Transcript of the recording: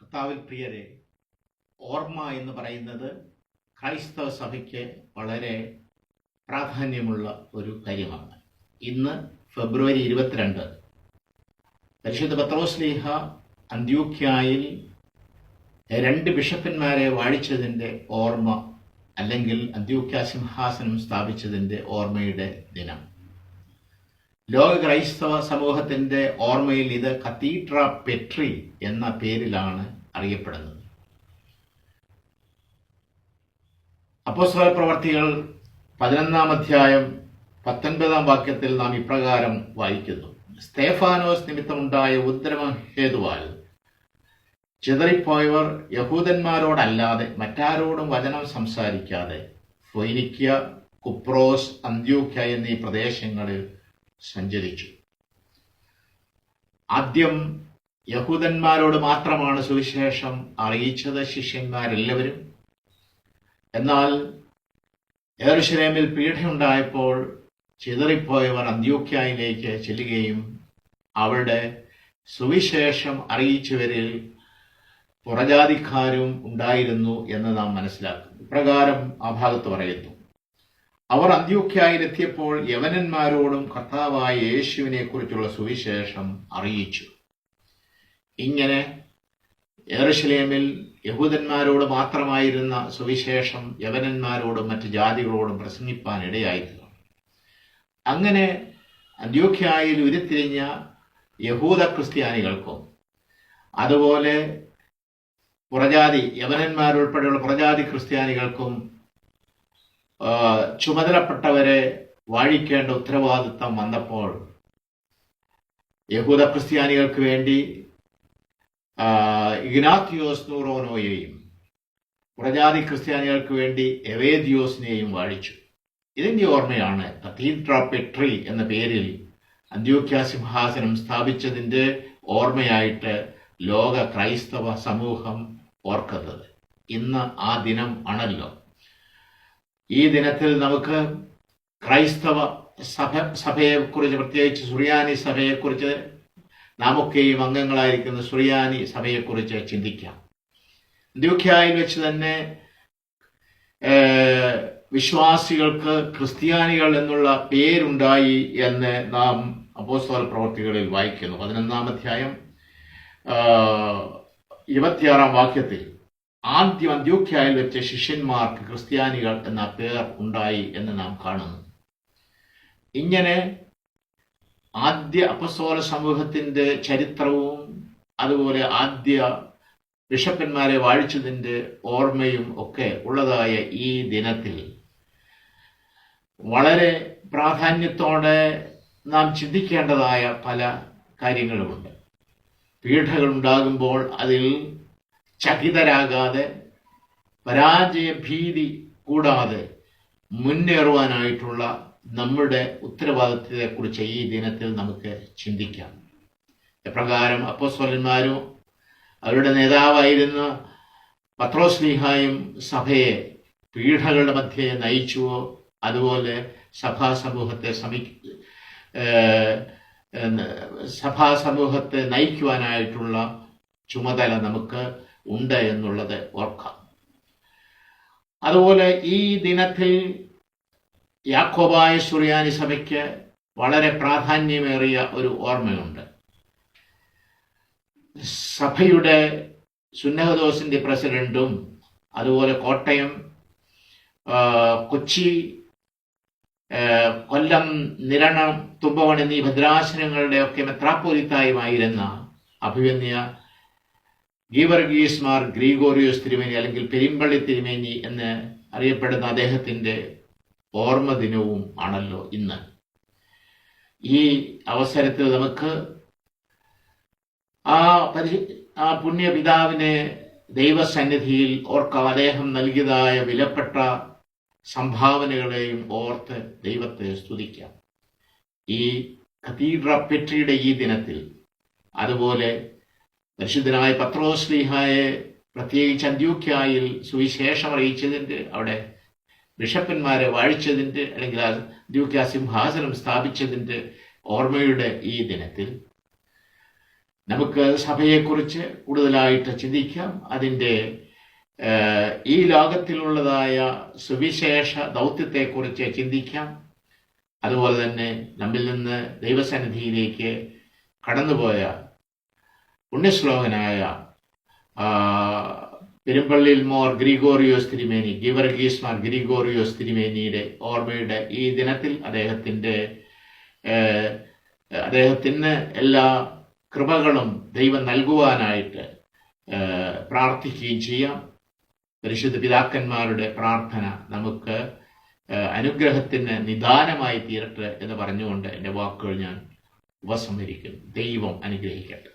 കർത്താവിൽ പ്രിയരെ, ഓർമ്മ എന്ന് പറയുന്നത് ക്രൈസ്തവ സഭയ്ക്ക് വളരെ പ്രാധാന്യമുള്ള ഒരു കാര്യമാണ്. ഇന്ന് ഫെബ്രുവരി 22 പരിശുദ്ധ പത്രോസ്ലീഹ അന്ത്യോക്യായിൽ 2 ബിഷപ്പന്മാരെ വാഴിച്ചതിൻ്റെ ഓർമ്മ, അല്ലെങ്കിൽ അന്ത്യോക്യ സിംഹാസനം സ്ഥാപിച്ചതിൻ്റെ ഓർമ്മയുടെ ദിനം. ലോക ക്രൈസ്തവ സമൂഹത്തിൻ്റെ ഓർമ്മയിൽ ഇത് കത്തീഡ്ര പെട്രി എന്ന പേരിലാണ് അറിയപ്പെടുന്നത്. അപ്പോസ്തല പ്രവർത്തികൾ 11-ാം അധ്യായം 19-ാം വാക്യത്തിൽ നാം ഇപ്രകാരം വായിക്കുന്നു: സ്തേഫാനോസ് നിമിത്തമുണ്ടായ ഉദ്രമഹേതുവാൽ ചിതറിപ്പോയവർ യഹൂദന്മാരോടല്ലാതെ മറ്റാരോടും വചനം സംസാരിക്കാതെ ഫൊയ്നിക്യ, കുപ്രോസ്, അന്ത്യോക്യ എന്നീ പ്രദേശങ്ങളിൽ സഞ്ചരിച്ചു. ആദ്യം യഹൂദന്മാരോട് മാത്രമാണ് സുവിശേഷം അറിയിച്ചത് ശിഷ്യന്മാരെല്ലാവരും. എന്നാൽ യെരുശലേമിൽ പീഡയുണ്ടായപ്പോൾ ചിതറിപ്പോയവർ അന്ത്യോക്യയിലേക്ക് ചെല്ലുകയും അവിടെ സുവിശേഷം അറിയിച്ചവരിൽ പുറജാതിക്കാരും ഉണ്ടായിരുന്നു എന്ന് നാം മനസ്സിലാക്കും. ഇപ്രകാരം ആ ഭാഗത്ത് പറയുന്നു: അവർ അന്ത്യോക്യയിലെത്തിയപ്പോൾ യവനന്മാരോടും കർത്താവായ യേശുവിനെ കുറിച്ചുള്ള സുവിശേഷം അറിയിച്ചു. ഇങ്ങനെ യെരുശലേമിൽ യഹൂദന്മാരോട് മാത്രമായിരുന്ന സുവിശേഷം യവനന്മാരോടും മറ്റ് ജാതികളോടും പ്രസംഗിപ്പാൻ ഇടയായിരുന്നു. അങ്ങനെ അന്ത്യോക്യയിൽ ഉരുത്തിരിഞ്ഞ യഹൂദ ക്രിസ്ത്യാനികൾക്കും അതുപോലെ പുറജാതി യവനന്മാരുൾപ്പെടെയുള്ള പുറജാതി ക്രിസ്ത്യാനികൾക്കും ചുമതലപ്പെട്ടവരെ വാഴിക്കേണ്ട ഉത്തരവാദിത്തം വന്നപ്പോൾ യഹൂദ ക്രിസ്ത്യാനികൾക്ക് വേണ്ടി ഇഗ്നാത്തിയോസ് നൂറോനോയെയും പുറജാതി ക്രിസ്ത്യാനികൾക്ക് വേണ്ടി എവേദിയോസിനെയും വാഴിച്ചു. ഇതിൻ്റെ ഓർമ്മയാണ് കത്തീഡ്ര പെട്രി എന്ന പേരിൽ അന്ത്യോക്യ സിംഹാസനം സ്ഥാപിച്ചതിൻ്റെ ഓർമ്മയായിട്ട് ലോക ക്രൈസ്തവ സമൂഹം ഓർക്കുന്നത്. ഇന്ന് ആ ദിനം ആണല്ലോ. ഈ ദിനത്തിൽ നമുക്ക് ക്രൈസ്തവ സഭയെക്കുറിച്ച്, പ്രത്യേകിച്ച് സുറിയാനി സഭയെക്കുറിച്ച്, നാമൊക്കെയും അംഗങ്ങളായിരിക്കുന്ന സുറിയാനി സഭയെക്കുറിച്ച് ചിന്തിക്കാം. അന്ത്യോക്യയിൽ വെച്ച് തന്നെ വിശ്വാസികൾക്ക് ക്രിസ്ത്യാനികൾ എന്നുള്ള പേരുണ്ടായി എന്ന് നാം അപ്പോസ്തല പ്രവർത്തികളിൽ വായിക്കുന്നു. 11-ാം അധ്യായം 26-ാം വാക്യത്തിൽ ആദ്യം അന്ത്യോക്യയിൽ വെച്ച് ശിഷ്യന്മാർക്ക് ക്രിസ്ത്യാനികൾ എന്ന പേർ ഉണ്ടായി എന്ന് നാം കാണുന്നു. ഇങ്ങനെ ആദ്യ അപ്പസ്തോല സമൂഹത്തിൻ്റെ ചരിത്രവും അതുപോലെ ആദ്യ ബിഷപ്പന്മാരെ വാഴിച്ചതിൻ്റെ ഓർമ്മയും ഒക്കെ ഉള്ളതായ ഈ ദിനത്തിൽ വളരെ പ്രാധാന്യത്തോടെ നാം ചിന്തിക്കേണ്ടതായ പല കാര്യങ്ങളുമുണ്ട്. പീഡകൾ ഉണ്ടാകുമ്പോൾ അതിൽ ചകിതരാകാതെ, പരാജയ ഭീതി കൂടാതെ മുന്നേറുവാനായിട്ടുള്ള നമ്മുടെ ഉത്തരവാദിത്വത്തെക്കുറിച്ച് ഈ ദിനത്തിൽ നമുക്ക് ചിന്തിക്കാം. എപ്രകാരം അപ്പോസ്തലന്മാരും അവരുടെ നേതാവായിരുന്ന പത്രോസ്ലീഹായും സഭയെ പീഡകളുടെ മധ്യേ നയിച്ചുവോ, അതുപോലെ സഭാസമൂഹത്തെ നയിക്കുവാനായിട്ടുള്ള ചുമതല നമുക്ക് ഉണ്ട് എന്നുള്ളത് ഓർക്കാം. അതുപോലെ ഈ ദിനത്തിൽ യാക്കോബായ സുറിയാനി സഭയ്ക്ക് വളരെ പ്രാധാന്യമേറിയ ഒരു ഓർമ്മയുണ്ട്. സഭയുടെ സുന്നഹദോസിൻ്റെ പ്രസിഡന്റും അതുപോലെ കോട്ടയം, കൊച്ചി, കൊല്ലം, നിരണം, തുമ്പവൺ എന്നീ ഭദ്രാസനങ്ങളുടെയൊക്കെ മെത്രാപ്പോലിത്തായുമായിരുന്ന അഭിവന്യ ഗീവർഗീസ് മാർ ഗ്രിഗോറിയോസ് തിരുമേനി, അല്ലെങ്കിൽ പെരുമ്പള്ളി തിരുമേനി എന്ന് അറിയപ്പെടുന്ന അദ്ദേഹത്തിൻ്റെ ഓർമ്മ ദിനവും ആണല്ലോ ഇന്ന്. ഈ അവസരത്തിൽ നമുക്ക് ആ പുണ്യപിതാവിനെ ദൈവസന്നിധിയിൽ ഓർക്കാം. അദ്ദേഹം നൽകിയതായ വിലപ്പെട്ട സംഭാവനകളെയും ഓർത്ത് ദൈവത്തെ സ്തുതിക്കാം. ഈ കത്തീഡ്ര പെട്രിയുടെ ഈ ദിനത്തിൽ അതുപോലെ പരിശുദ്ധനായ പത്രോസ്ലീഹായെ പ്രത്യേകിച്ച് അന്ത്യോക്യയിൽ സുവിശേഷം അറിയിച്ചതിൻ്റെ, അവിടെ ബിഷപ്പന്മാരെ വാഴിച്ചതിൻ്റെ, അല്ലെങ്കിൽ അന്ത്യോക്യ സിംഹാസനം സ്ഥാപിച്ചതിൻ്റെ ഓർമ്മയുടെ ഈ ദിനത്തിൽ നമുക്ക് സഭയെക്കുറിച്ച് കൂടുതലായിട്ട് ചിന്തിക്കാം. അതിൻ്റെ ഈ ലോകത്തിലുള്ളതായ സുവിശേഷ ദൗത്യത്തെക്കുറിച്ച് ചിന്തിക്കാം. അതുപോലെ തന്നെ നമ്മിൽ നിന്ന് ദൈവസന്നിധിയിലേക്ക് കടന്നുപോയ പുണ്യശ്ലോകനായ പെരുമ്പള്ളിയിൽ മോർ ഗ്രിഗോറിയോസ് തിരുമേനി, ഗീവർഗീസ് മാർ ഗ്രിഗോറിയോസ് തിരുമേനിയുടെ ഓർമ്മയുടെ ഈ ദിനത്തിൽ അദ്ദേഹത്തിന് എല്ലാ കൃപകളും ദൈവം നൽകുവാനായിട്ട് പ്രാർത്ഥിക്കുകയും ചെയ്യാം. പരിശുദ്ധ പിതാക്കന്മാരുടെ പ്രാർത്ഥന നമുക്ക് അനുഗ്രഹത്തിന് നിദാനമായി തീരട്ടെ എന്ന് പറഞ്ഞുകൊണ്ട് എൻ്റെ വാക്കുകൾ ഞാൻ ഉപസംഹരിക്കുന്നു. ദൈവം അനുഗ്രഹിക്കട്ടെ.